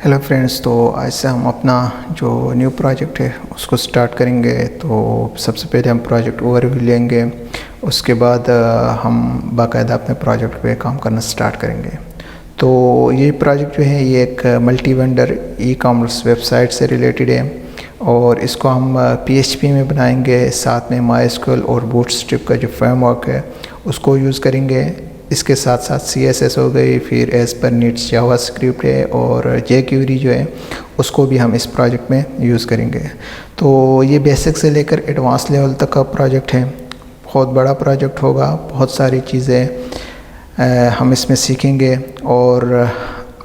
Hello friends, तो आज से हम अपना जो न्यू प्रोजेक्ट है उसको स्टार्ट करेंगे। तो सबसे पहले हम प्रोजेक्ट ओवरव्यू लेंगे, उसके बाद हम बाकायदा अपने प्रोजेक्ट पे काम करना स्टार्ट करेंगे। तो ये प्रोजेक्ट जो है ये एक multi vendor e commerce website से रिलेटेड है और इसको हम PHP में बनाएंगे, साथ में MySQL और बूटस्ट्रैप का जो फ्रेमवर्क है उसको यूज़ करेंगे। इसके साथ साथ CSS हो गई, फिर एज़ पर नीड्स जावास्क्रिप्ट है और jQuery जो है उसको भी हम इस प्रोजेक्ट में यूज़ करेंगे। तो ये बेसिक से लेकर एडवांस लेवल तक का प्रोजेक्ट है, बहुत बड़ा प्रोजेक्ट होगा, बहुत सारी चीज़ें हम इसमें सीखेंगे। और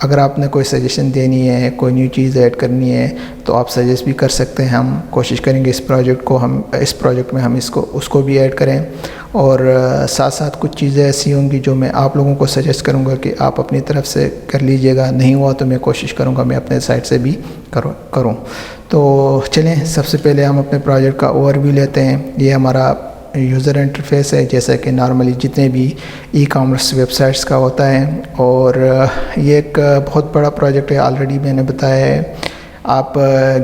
अगर आपने कोई सजेशन देनी है, कोई न्यू चीज़ ऐड करनी है तो आप सजेस्ट भी कर सकते हैं। हम कोशिश करेंगे इस प्रोजेक्ट में हम उसको भी ऐड करें। और साथ साथ कुछ चीज़ें ऐसी होंगी जो मैं आप लोगों को सजेस्ट करूंगा कि आप अपनी तरफ से कर लीजिएगा, नहीं हुआ तो मैं कोशिश करूंगा मैं अपने साइड से भी करूं। तो चलें, सबसे पहले हम अपने प्रोजेक्ट का ओवरव्यू लेते हैं। ये हमारा यूज़र इंटरफेस है, जैसा कि नॉर्मली जितने भी ई कॉमर्स वेबसाइट्स का होता है। और ये एक बहुत बड़ा प्रोजेक्ट है, ऑलरेडी मैंने बताया है। आप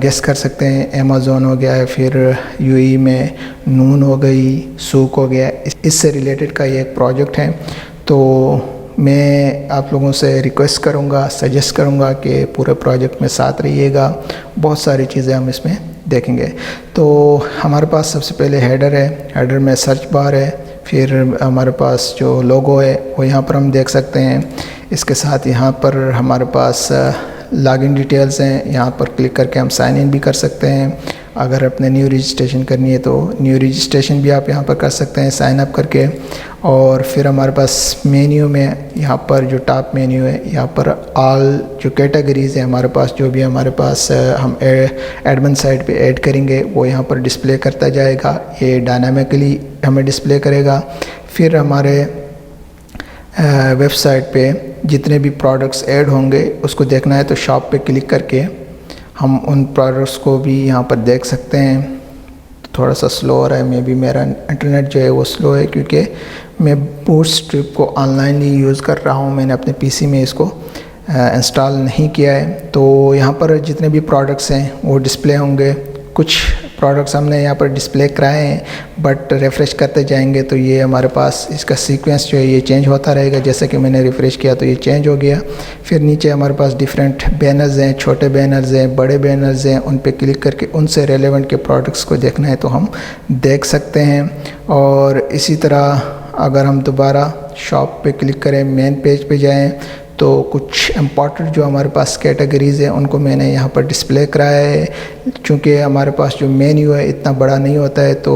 गेस कर सकते हैं, अमेज़ॉन हो गया है, फिर UAE में नून हो गई, सूक हो गया, इससे रिलेटेड का ये एक प्रोजेक्ट है। तो मैं आप लोगों से रिक्वेस्ट करूँगा, सजेस्ट करूँगा कि पूरे प्रोजेक्ट में साथ रहिएगा, बहुत सारी चीज़ें हम इसमें देखेंगे। तो हमारे पास सबसे पहले हेडर है, हेडर में सर्च बार है, फिर हमारे पास जो लोगो है वो यहाँ पर हम देख सकते हैं। इसके साथ यहाँ पर हमारे पास लॉगिन डिटेल्स हैं, यहाँ पर क्लिक करके हम साइन इन भी कर सकते हैं। अगर अपने न्यू रजिस्ट्रेशन करनी है तो न्यू रजिस्ट्रेशन भी आप यहाँ पर कर सकते हैं साइन अप करके। और फिर हमारे पास मेन्यू में यहाँ पर जो टॉप मेन्यू है, यहाँ पर ऑल जो कैटेगरीज़ है हमारे पास, जो भी हमारे पास हम एडमिन साइड पे ऐड करेंगे वो यहाँ पर डिस्प्ले करता जाएगा। ये डायनामिकली हमें डिस्प्ले करेगा। फिर हमारे वेबसाइट पे जितने भी प्रोडक्ट्स ऐड होंगे उसको देखना है तो शॉप पे क्लिक करके हम उन प्रोडक्ट्स को भी यहाँ पर देख सकते हैं। थोड़ा सा स्लो हो रहा है, मे बी मेरा इंटरनेट जो है वो स्लो है, क्योंकि मैं बूटस्ट्रैप को ऑनलाइन ही यूज़ कर रहा हूँ, मैंने अपने PC में इसको इंस्टॉल नहीं किया है। तो यहाँ पर जितने भी प्रोडक्ट्स हैं वो डिस्प्ले होंगे। कुछ प्रोडक्ट्स हमने यहाँ पर डिस्प्ले कराए हैं, बट रिफ़्रेश करते जाएंगे तो ये हमारे पास इसका सीक्वेंस जो है ये चेंज होता रहेगा। जैसे कि मैंने रिफ़्रेश किया तो ये चेंज हो गया। फिर नीचे हमारे पास डिफरेंट बैनर्स हैं, छोटे बैनर्स हैं, बड़े बैनर्स हैं, उन पे क्लिक करके उनसे रेलेवेंट के प्रोडक्ट्स को देखना है तो हम देख सकते हैं। और इसी तरह अगर हम दोबारा शॉप पे क्लिक करें, मेन पेज पे जाएं, तो कुछ इम्पॉर्टेंट जो हमारे पास कैटेगरीज़ हैं उनको मैंने यहाँ पर डिस्प्ले कराया है। चूँकि हमारे पास जो मेन्यू है इतना बड़ा नहीं होता है तो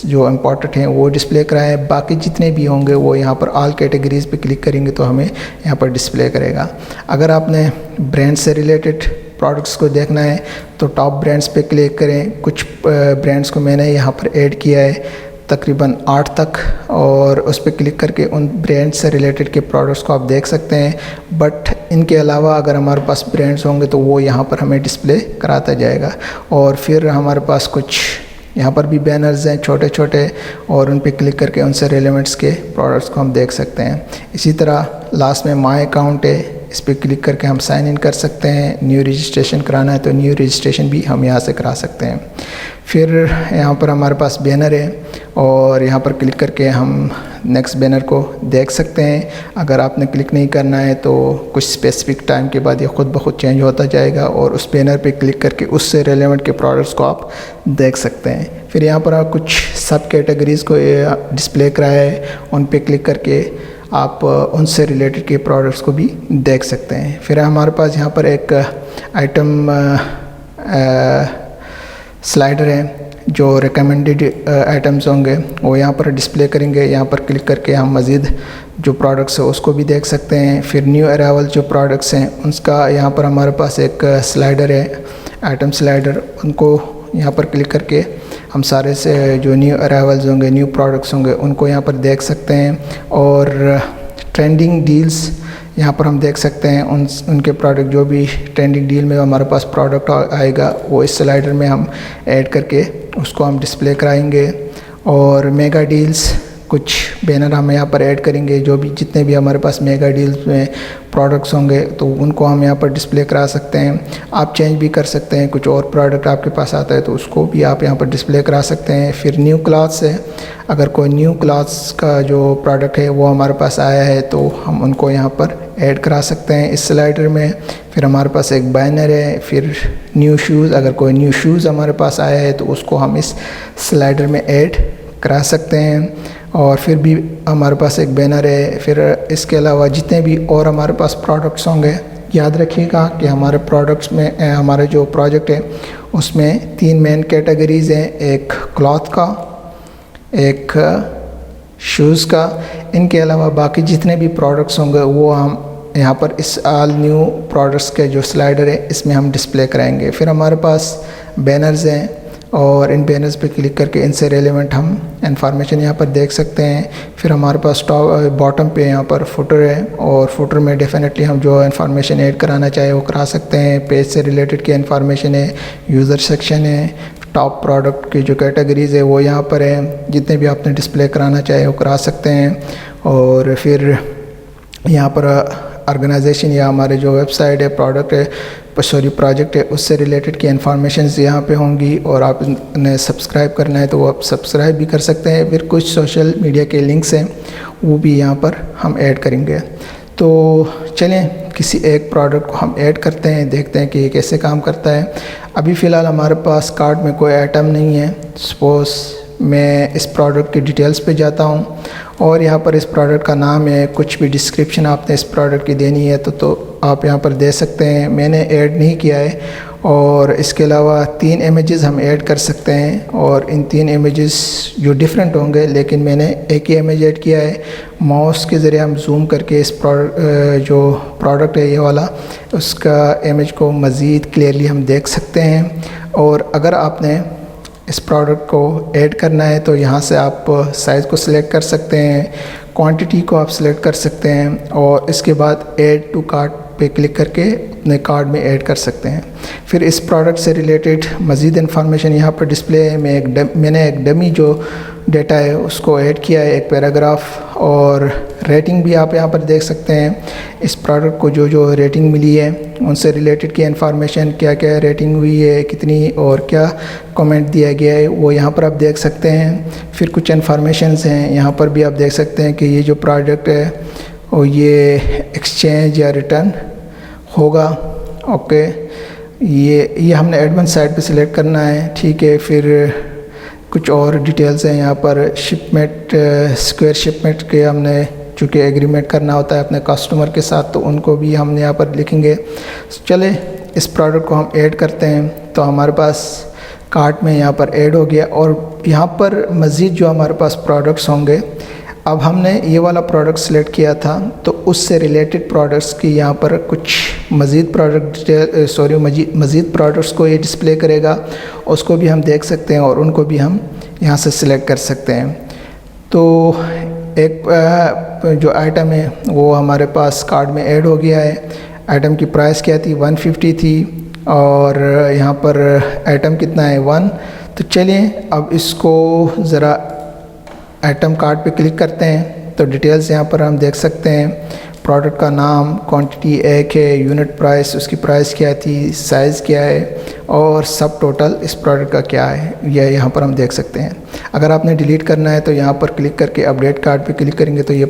जो इम्पॉर्टेंट हैं वो डिस्प्ले कराया है। बाकी जितने भी होंगे वो यहाँ पर ऑल कैटेगरीज़ पे क्लिक करेंगे तो हमें यहाँ पर डिस्प्ले करेगा। अगर आपने ब्रांड से रिलेटेड प्रोडक्ट्स को देखना है तो टॉप ब्रांड्स पे क्लिक करें। कुछ ब्रांड्स को मैंने यहाँ पर ऐड किया है, तकरीबन 8 तक, और उस पर क्लिक करके उन ब्रांड से रिलेटेड के प्रोडक्ट्स को आप देख सकते हैं। बट इनके अलावा अगर हमारे पास ब्रांड्स होंगे तो वो यहाँ पर हमें डिस्प्ले कराता जाएगा। और फिर हमारे पास कुछ यहाँ पर भी बैनर्स हैं छोटे छोटे, और उन पर क्लिक करके उनसे रेलेवेंट्स के प्रोडक्ट्स को हम देख सकते हैं। इसी तरह लास्ट में माय अकाउंट है, इस पर क्लिक करके हम साइन इन कर सकते हैं। न्यू रजिस्ट्रेशन कराना है तो न्यू रजिस्ट्रेशन भी हम यहाँ से करा सकते हैं। फिर यहाँ पर हमारे पास बैनर है और यहाँ पर क्लिक करके हम नेक्स्ट बैनर को देख सकते हैं। अगर आपने क्लिक नहीं करना है तो कुछ स्पेसिफिक टाइम के बाद ये खुद ब खुद चेंज होता जाएगा और उस बैनर पे क्लिक करके उससे रेलेवेंट के प्रोडक्ट्स को आप देख सकते हैं। फिर यहाँ पर आप कुछ सब कैटेगरीज़ को डिस्प्ले कराया है, उन पे क्लिक करके आप उनसे रिलेटेड के प्रोडक्ट्स को भी देख सकते हैं। फिर हमारे पास यहाँ पर एक आइटम स्लाइडर है, जो रिकमेंडेड आइटम्स होंगे वो यहाँ पर डिस्प्ले करेंगे। यहाँ पर क्लिक करके हम मज़ीद जो प्रोडक्ट्स है उसको भी देख सकते हैं। फिर न्यू अराइवल जो प्रोडक्ट्स हैं उनका यहाँ पर हमारे पास एक स्लाइडर है, आइटम स्लाइडर, उनको यहाँ पर क्लिक करके हम सारे से जो न्यू अराइवल्स होंगे, न्यू प्रोडक्ट्स होंगे, उनको यहाँ पर देख सकते हैं। और ट्रेंडिंग डील्स यहाँ पर हम देख सकते हैं, उनके प्रोडक्ट जो भी ट्रेंडिंग डील में हमारे पास प्रोडक्ट आएगा वो इस स्लाइडर में हम ऐड करके उसको हम डिस्प्ले कराएंगे। और मेगा डील्स कुछ बैनर हम यहाँ पर ऐड करेंगे। जो भी जितने भी हमारे पास मेगा डील्स में प्रोडक्ट्स होंगे तो उनको हम यहाँ पर डिस्प्ले करा सकते हैं। आप चेंज भी कर सकते हैं, कुछ और प्रोडक्ट आपके पास आता है तो उसको भी आप यहाँ पर डिस्प्ले करा सकते हैं। फिर न्यू क्लॉथ्स है, अगर कोई न्यू क्लॉथ्स का जो प्रोडक्ट है वो हमारे पास आया है तो हम उनको यहाँ पर ऐड करा सकते हैं इस स्लाइडर में। फिर हमारे पास एक बैनर है। फिर न्यू शूज़, अगर कोई न्यू शूज़ हमारे पास आया है तो उसको हम इस स्लाइडर में ऐड करा सकते हैं। और फिर भी हमारे पास एक बैनर है। फिर इसके अलावा जितने भी और हमारे पास प्रोडक्ट्स होंगे, याद रखिएगा कि हमारे प्रोडक्ट्स में हमारे जो प्रोजेक्ट है उसमें 3 मेन कैटेगरीज़ हैं, एक क्लॉथ का, एक शूज़ का। इनके अलावा बाकी जितने भी प्रोडक्ट्स होंगे वो हम यहाँ पर इस ऑल न्यू प्रोडक्ट्स के जो स्लाइडर है इसमें हम डिस्प्ले कराएंगे। फिर हमारे पास बैनर्स हैं और इन बैनर्स पे क्लिक करके इनसे रेलेवेंट हम इंफॉर्मेशन यहाँ पर देख सकते हैं। फिर हमारे पास टॉप बॉटम पे यहाँ पर फुटर है और फुटर में डेफिनेटली हम जो इन्फॉर्मेशन ऐड कराना चाहे वो करा सकते हैं। पेज से रिलेटेड की इन्फॉर्मेशन है, यूज़र सेक्शन है, टॉप प्रोडक्ट की जो कैटेगरीज़ है वो यहाँ पर है। जितने भी आपने डिस्प्ले कराना चाहे वो करा सकते हैं। और फिर यहाँ पर ऑर्गेनाइजेशन या हमारे जो वेबसाइट है, प्रोजेक्ट है, उससे रिलेटेड की इन्फॉर्मेशन यहाँ पे होंगी। और आप इन्हें सब्सक्राइब करना है तो आप सब्सक्राइब भी कर सकते हैं। फिर कुछ सोशल मीडिया के लिंक्स हैं वो भी यहाँ पर हम ऐड करेंगे। तो चलें किसी एक प्रोडक्ट को हम ऐड करते हैं, देखते हैं कि ये कैसे काम करता है। अभी फ़िलहाल हमारे पास कार्ट में कोई आइटम नहीं है। सपोज़ मैं इस प्रोडक्ट की डिटेल्स पे जाता हूँ और यहाँ पर इस प्रोडक्ट का नाम है, कुछ भी डिस्क्रिप्शन आपने इस प्रोडक्ट की देनी है तो आप यहाँ पर दे सकते हैं। मैंने ऐड नहीं किया है। और इसके अलावा 3 इमेजेस हम ऐड कर सकते हैं और इन 3 इमेजेस जो डिफरेंट होंगे, लेकिन मैंने एक ही इमेज ऐड किया है। माउस के ज़रिए हम जूम करके इस जो प्रोडक्ट है ये वाला, उसका इमेज को मज़ीद क्लियरली हम देख सकते हैं। और अगर आपने इस प्रोडक्ट को ऐड करना है तो यहाँ से आप साइज़ को सिलेक्ट कर सकते हैं, क्वांटिटी को आप सिलेक्ट कर सकते हैं और इसके बाद ऐड टू कार्ट पे क्लिक करके अपने कार्ड में ऐड कर सकते हैं। फिर इस प्रोडक्ट से रिलेटेड मज़ीद इन्फॉर्मेशन यहाँ पर डिस्प्ले है। मैंने एक डमी जो डेटा है उसको ऐड किया है, एक पैराग्राफ, और रेटिंग भी आप यहाँ पर देख सकते हैं। इस प्रोडक्ट को जो रेटिंग मिली है उनसे रिलेटेड की इन्फॉर्मेशन, क्या क्या रेटिंग हुई है, कितनी, और क्या कमेंट दिया गया है वो यहाँ पर आप देख सकते हैं। फिर कुछ इन्फॉर्मेशंस हैं यहाँ पर भी आप देख सकते हैं कि ये जो प्रोडक्ट है और ये एक्सचेंज या रिटर्न होगा। ओके, ये हमने एडवांस साइट पे सिलेक्ट करना है, ठीक है। फिर कुछ और डिटेल्स हैं यहाँ पर, शिपमेंट, स्क्वायर शिपमेंट के हमने चूँकि एग्रीमेंट करना होता है अपने कस्टमर के साथ तो उनको भी हम यहाँ पर लिखेंगे। चले इस प्रोडक्ट को हम ऐड करते हैं। तो हमारे पास कार्ट में यहाँ पर ऐड हो गया। और यहाँ पर मज़ीद जो हमारे पास प्रोडक्ट्स होंगे, अब हमने ये वाला प्रोडक्ट सेलेक्ट किया था तो उससे रिलेटेड प्रोडक्ट्स की यहाँ पर कुछ मज़ीद प्रोडक्ट्स को ये डिस्प्ले करेगा, उसको भी हम देख सकते हैं और उनको भी हम यहाँ से सिलेक्ट कर सकते हैं। तो एक जो आइटम है वो हमारे पास कार्ड में ऐड हो गया है। आइटम की प्राइस क्या थी, 150 थी और यहाँ पर आइटम कितना है, 1। तो चलिए अब इसको ज़रा आइटम कार्ड पे क्लिक करते हैं तो डिटेल्स यहाँ पर हम देख सकते हैं। प्रोडक्ट का नाम, क्वांटिटी एक है, यूनिट प्राइस, उसकी प्राइस क्या थी, साइज़ क्या है और सब टोटल इस प्रोडक्ट का क्या है, यह यहाँ पर हम देख सकते हैं। अगर आपने डिलीट करना है तो यहाँ पर क्लिक करके अपडेट कार्ड पे क्लिक करेंगे तो ये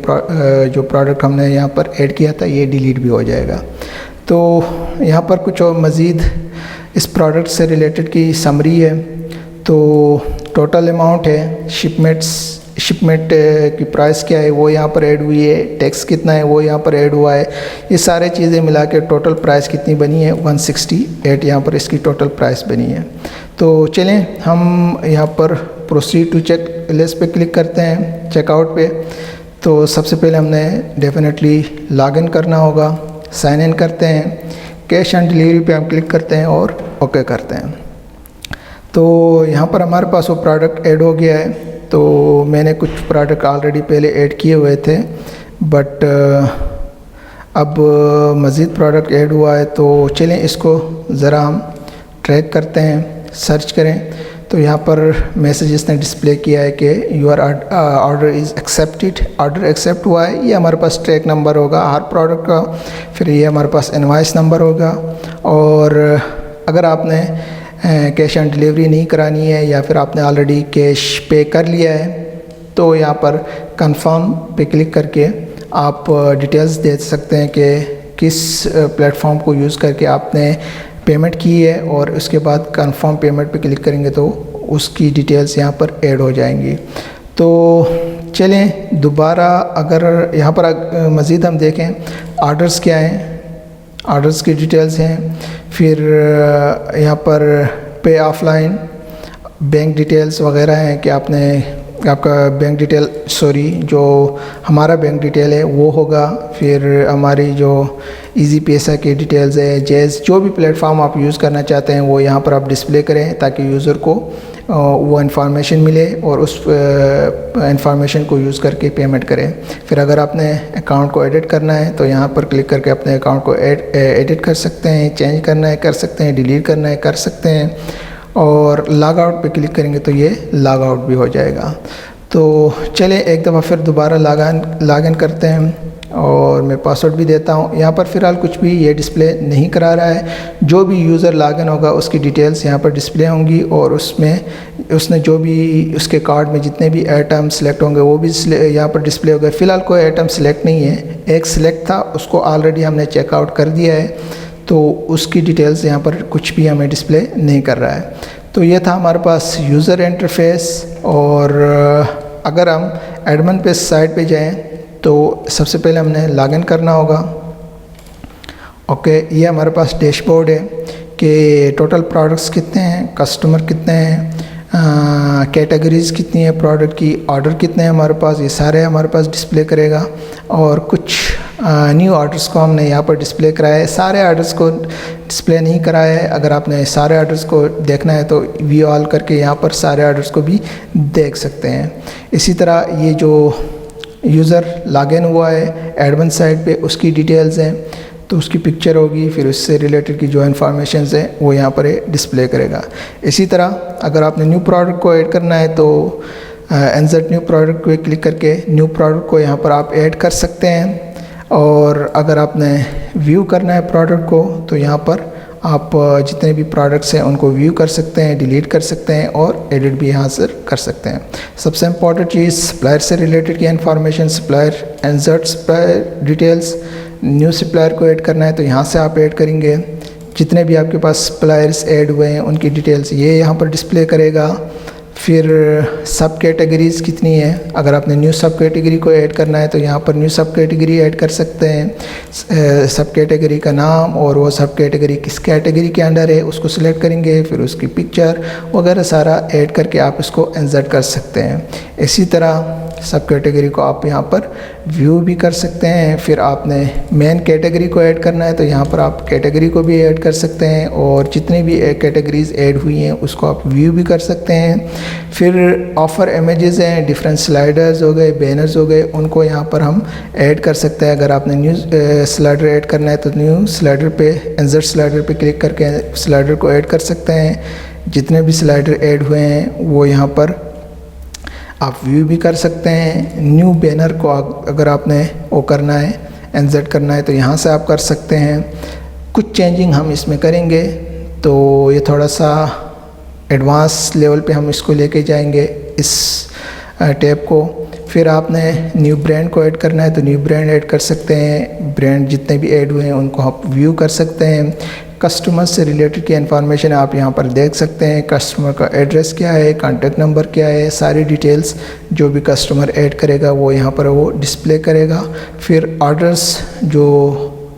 जो प्रोडक्ट हमने यहाँ पर ऐड किया था ये डिलीट भी हो जाएगा। तो यहाँ पर कुछ और मज़ीद इस प्रोडक्ट से रिलेटेड की समरी है। तो टोटल अमाउंट है, शिपमेंट की प्राइस क्या है वो यहाँ पर ऐड हुई है, टैक्स कितना है वो यहाँ पर ऐड हुआ है। ये सारे चीज़ें मिला के टोटल प्राइस कितनी बनी है, 168 यहाँ पर इसकी टोटल प्राइस बनी है। तो चलें हम यहाँ पर प्रोसीड टू चेक लिस्ट पे क्लिक करते हैं, चेकआउट पे। तो सबसे पहले हमने डेफिनेटली लॉगिन करना होगा, साइन इन करते हैं, कैश ऑन डिलीवरी पे हम क्लिक करते हैं और ओके करते हैं। तो यहाँ पर हमारे पास वो प्रोडक्ट ऐड हो गया है। तो मैंने कुछ प्रोडक्ट ऑलरेडी पहले ऐड किए हुए थे बट अब मज़ीद प्रोडक्ट ऐड हुआ है। तो चलें इसको ज़रा हम ट्रैक करते हैं, सर्च करें। तो यहाँ पर मैसेज इसने डिस्प्ले किया है कि your order is accepted. Order accept हुआ है, ये हमारे पास ट्रैक नंबर होगा हर प्रोडक्ट का, फिर ये हमारे पास इनवॉइस नंबर होगा। और अगर आपने कैश ऑन डिलीवरी नहीं करानी है या फिर आपने ऑलरेडी कैश पे कर लिया है तो यहाँ पर कंफर्म पे क्लिक करके आप डिटेल्स दे सकते हैं कि किस प्लेटफॉर्म को यूज़ करके आपने पेमेंट की है, और उसके बाद कंफर्म पेमेंट पे क्लिक करेंगे तो उसकी डिटेल्स यहाँ पर ऐड हो जाएंगी। तो चलें दोबारा अगर यहाँ पर मज़ीद हम देखें ऑर्डर्स क्या हैं, ऑर्डर्स की डिटेल्स हैं, फिर यहाँ पर पे ऑफलाइन बैंक डिटेल्स वगैरह हैं कि आपका बैंक डिटेल जो हमारा बैंक डिटेल है वो होगा, फिर हमारी जो इजी पैसा की डिटेल्स है, जैज़ जो भी प्लेटफॉर्म आप यूज़ करना चाहते हैं वो यहाँ पर आप डिस्प्ले करें ताकि यूज़र को वो इन्फॉर्मेशन मिले और उस इन्फॉर्मेशन को यूज़ करके पेमेंट करें। फिर अगर आपने अकाउंट को एडिट करना है तो यहाँ पर क्लिक करके अपने अकाउंट को एडिट कर सकते हैं, चेंज करना है कर सकते हैं, डिलीट करना है कर सकते हैं, और लॉग आउट पे क्लिक करेंगे तो ये लॉग आउट भी हो जाएगा। तो चलें एक दफ़ा फिर दोबारा लॉग इन करते हैं और मैं पासवर्ड भी देता हूँ। यहाँ पर फ़िलहाल कुछ भी ये डिस्प्ले नहीं करा रहा है, जो भी यूज़र लॉग इन होगा उसकी डिटेल्स यहाँ पर डिस्प्ले होंगी और उसने जो भी उसके कार्ड में जितने भी आइटम सेलेक्ट होंगे वो भी यहाँ पर डिस्प्ले होगा। फ़िलहाल कोई आइटम सेलेक्ट नहीं है, एक सिलेक्ट था उसको ऑलरेडी हमने चेकआउट कर दिया है तो उसकी डिटेल्स यहाँ पर कुछ भी हमें डिस्प्ले नहीं कर रहा है। तो ये था हमारे पास यूज़र इंटरफेस। और अगर हम एडमिन पे साइट पे जाएं तो सबसे पहले हमने लॉगिन करना होगा। ओके, ये हमारे पास डैशबोर्ड है कि टोटल प्रोडक्ट्स कितने हैं, कस्टमर कितने हैं, कैटेगरीज़ कितनी है प्रोडक्ट की, ऑर्डर कितने हैं हमारे पास, ये सारे हमारे पास डिस्प्ले करेगा। और कुछ न्यू ऑर्डर्स को हमने यहाँ पर डिस्प्ले कराया है, सारे ऑर्डर्स को डिस्प्ले नहीं कराया है। अगर आपने सारे ऑर्डर्स को देखना है तो व्यू ऑल करके यहाँ पर सारे ऑर्डर्स को भी देख सकते हैं। इसी तरह ये जो यूज़र लॉगिन हुआ है एडमिन साइट पे उसकी डिटेल्स हैं तो उसकी पिक्चर होगी, फिर उससे रिलेटेड की जो इन्फॉर्मेशन है वो यहाँ पर डिस्प्ले करेगा। इसी तरह अगर आपने न्यू प्रोडक्ट को ऐड करना है तो इंसर्ट न्यू प्रोडक्ट पे क्लिक करके न्यू प्रोडक्ट को यहाँ पर आप ऐड कर सकते हैं। और अगर आपने व्यू करना है प्रोडक्ट को तो यहाँ पर आप जितने भी प्रोडक्ट्स हैं उनको व्यू कर सकते हैं, डिलीट कर सकते हैं और एडिट भी यहाँ से कर सकते हैं। सबसे इम्पॉर्टेंट चीज़ सप्लायर से रिलेटेड की information, supplier insert supplier details, new supplier को ऐड करना है तो यहाँ से आप ऐड करेंगे। जितने भी आपके पास सप्लायर्स ऐड हुए हैं उनकी डिटेल्स ये यहाँ पर डिस्प्ले करेगा। फिर सब कैटेगरीज़ कितनी है, अगर आपने न्यू सब कैटेगरी को ऐड करना है तो यहाँ पर न्यू सब कैटेगरी ऐड कर सकते हैं। सब कैटेगरी का नाम और वो सब कैटेगरी किस कैटेगरी के अंडर है उसको सिलेक्ट करेंगे, फिर उसकी पिक्चर वगैरह सारा ऐड करके आप इसको इंसर्ट कर सकते हैं। इसी तरह सब कैटेगरी को आप यहाँ पर व्यू भी कर सकते हैं। फिर आपने मेन कैटेगरी को ऐड करना है तो यहाँ पर आप कैटेगरी को भी ऐड कर सकते हैं और जितनी भी कैटेगरीज ऐड हुई हैं उसको आप व्यू भी कर सकते हैं। फिर ऑफ़र इमेजेस हैं, डिफरेंट स्लाइडर्स हो गए, बैनर्स हो गए, उनको यहाँ पर हम ऐड कर सकते हैं। अगर आपने न्यू स्लाइडर ऐड करना है तो न्यू स्लाइडर पे इंसर्ट स्लाइडर पे क्लिक करके स्लाइडर को ऐड कर सकते हैं। जितने भी स्लाइडर ऐड हुए हैं वो यहाँ पर आप व्यू भी कर सकते हैं। न्यू बैनर को अगर आपने वो करना है इंसर्ट करना है तो यहाँ से आप कर सकते हैं। कुछ चेंजिंग हम इसमें करेंगे तो ये थोड़ा सा एडवांस लेवल पे हम इसको लेके जाएंगे इस टैब को। फिर आपने न्यू ब्रांड को ऐड करना है तो न्यू ब्रांड ऐड कर सकते हैं। ब्रांड जितने भी ऐड हुए हैं उनको आप व्यू कर सकते हैं। कस्टमर से रिलेटेड की इन्फॉर्मेशन आप यहाँ पर देख सकते हैं। कस्टमर का एड्रेस क्या है, कॉन्टैक्ट नंबर क्या है, सारी डिटेल्स जो भी कस्टमर ऐड करेगा वो यहाँ पर वो डिस्प्ले करेगा। फिर ऑर्डर्स जो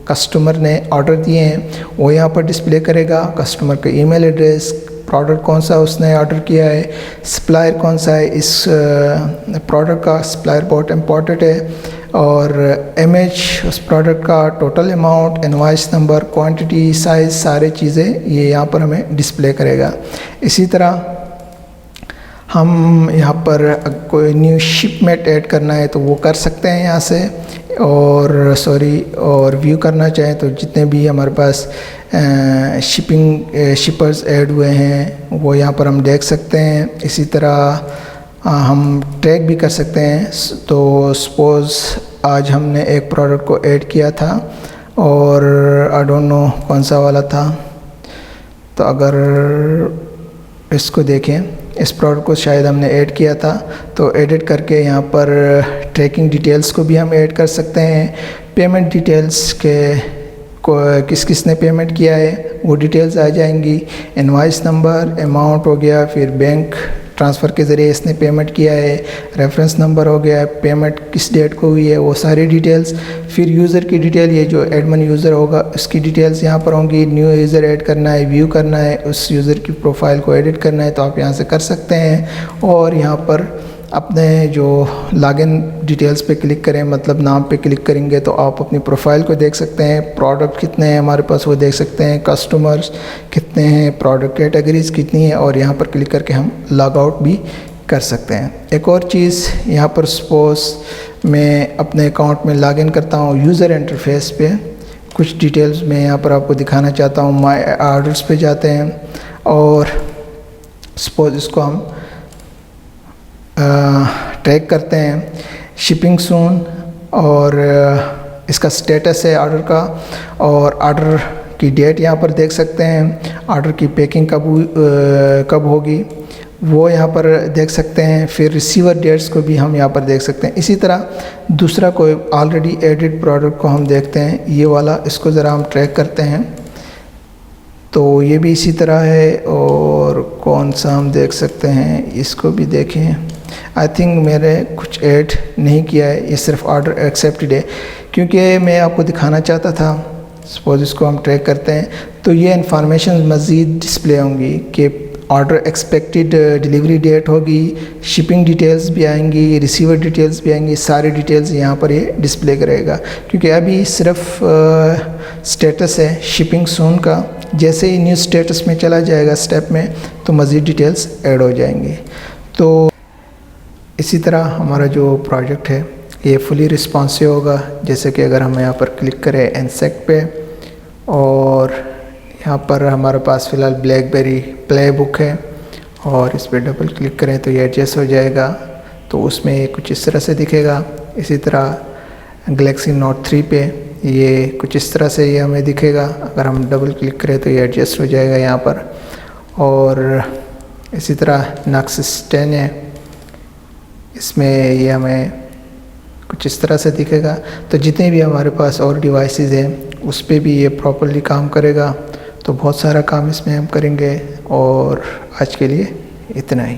कस्टमर ने ऑर्डर दिए हैं वो यहाँ पर डिस्प्ले करेगा। कस्टमर का ईमेल एड्रेस, प्रोडक्ट कौन सा उसने ऑर्डर किया है, सप्लायर कौन सा है, इस प्रोडक्ट का सप्लायर बहुत इम्पॉर्टेंट है, और इमेज उस प्रोडक्ट का, total amount, invoice number, quantity, size, सारी चीज़ें ये यहाँ पर हमें डिस्प्ले करेगा। इसी तरह हम यहाँ पर कोई न्यू शिपमेंट ऐड करना है तो वो कर सकते हैं यहाँ से। और व्यू करना चाहें तो जितने भी हमारे पास शिपर्स ऐड हुए हैं वो यहाँ पर हम देख सकते हैं। इसी तरह हम ट्रैक भी कर सकते हैं। तो सपोज़ आज हमने एक प्रोडक्ट को ऐड किया था और आई डोंट नो कौन सा वाला था, तो अगर इसको देखें, इस प्रोडक्ट को शायद हमने ऐड किया था, तो एडिट करके यहाँ पर ट्रैकिंग डिटेल्स को भी हम ऐड कर सकते हैं। पेमेंट डिटेल्स के किस किस ने पेमेंट किया है वो डिटेल्स आ जाएंगी। इनवॉइस नंबर, अमाउंट हो गया, फिर बैंक ट्रांसफ़र के ज़रिए इसने पेमेंट किया है, रेफरेंस नंबर हो गया, पेमेंट किस डेट को हुई है वो सारी डिटेल्स। फिर यूज़र की डिटेल, ये जो एडमिन यूज़र होगा उसकी डिटेल्स यहाँ पर होंगी। न्यू यूज़र ऐड करना है, व्यू करना है, उस यूज़र की प्रोफाइल को एडिट करना है तो आप यहाँ से कर सकते हैं। और यहाँ पर अपने जो लॉगिन डिटेल्स पे क्लिक करें, मतलब नाम पे क्लिक करेंगे तो आप अपनी प्रोफाइल को देख सकते हैं, प्रोडक्ट कितने हैं हमारे पास वो देख सकते हैं, कस्टमर्स कितने हैं, प्रोडक्ट कैटेगरीज कितनी है, और यहाँ पर क्लिक करके हम लॉग आउट भी कर सकते हैं। एक और चीज़ यहाँ पर, सपोज़ मैं अपने अकाउंट में लॉगिन करता हूँ, यूज़र इंटरफेस पे कुछ डिटेल्स मैं यहाँ पर आपको दिखाना चाहता हूँ। माय ऑर्डर्स पे जाते हैं और सपोज़ इसको हम ट्रैक करते हैं, शिपिंग सून, और इसका स्टेटस है ऑर्डर का, और ऑर्डर की डेट यहाँ पर देख सकते हैं, ऑर्डर की पैकिंग कब होगी वो यहाँ पर देख सकते हैं। फिर रिसीवर डेट्स को भी हम यहाँ पर देख सकते हैं। इसी तरह दूसरा कोई ऑलरेडी एडिट प्रोडक्ट को हम देखते हैं, ये वाला, इसको ज़रा हम ट्रैक करते हैं तो ये भी इसी तरह है। और कौन सा हम देख सकते हैं, इसको भी देखें। आई थिंक मैंने कुछ ऐड नहीं किया है, ये सिर्फ ऑर्डर एक्सेप्टेड है, क्योंकि मैं आपको दिखाना चाहता था। सपोज़ इसको हम ट्रैक करते हैं तो ये इन्फॉर्मेशन मज़ीद डिस्प्ले होंगी कि ऑर्डर एक्सपेक्टेड डिलीवरी डेट होगी, शिपिंग डिटेल्स भी आएंगी, रिसीवर डिटेल्स भी आएंगी, सारी डिटेल्स यहाँ पर ये डिस्प्ले करेगा। क्योंकि अभी सिर्फ स्टेटस है शिपिंग सून का, जैसे ही न्यू स्टेटस में चला जाएगा स्टेप में तो मज़ीद डिटेल्स ऐड हो जाएंगी। तो इसी तरह हमारा जो प्रोजेक्ट है ये फुली रिस्पॉन्सिव होगा। जैसे कि अगर हम यहाँ पर क्लिक करें इंसेक्ट पे, और यहाँ पर हमारे पास फ़िलहाल ब्लैकबेरी प्ले बुक है, और इस पर डबल क्लिक करें तो ये एडजस्ट हो जाएगा, तो उसमें कुछ इस तरह से दिखेगा। इसी तरह गैलेक्सी नोट 3 पे ये कुछ इस तरह से ये हमें दिखेगा। अगर हम डबल क्लिक करें तो ये एडजस्ट हो जाएगा यहाँ पर। और इसी तरह नेक्सस 10 है, इसमें ये हमें कुछ इस तरह से दिखेगा। तो जितने भी हमारे पास और डिवाइसेस हैं उस पर भी ये प्रॉपर्ली काम करेगा। तो बहुत सारा काम इसमें हम करेंगे, और आज के लिए इतना ही।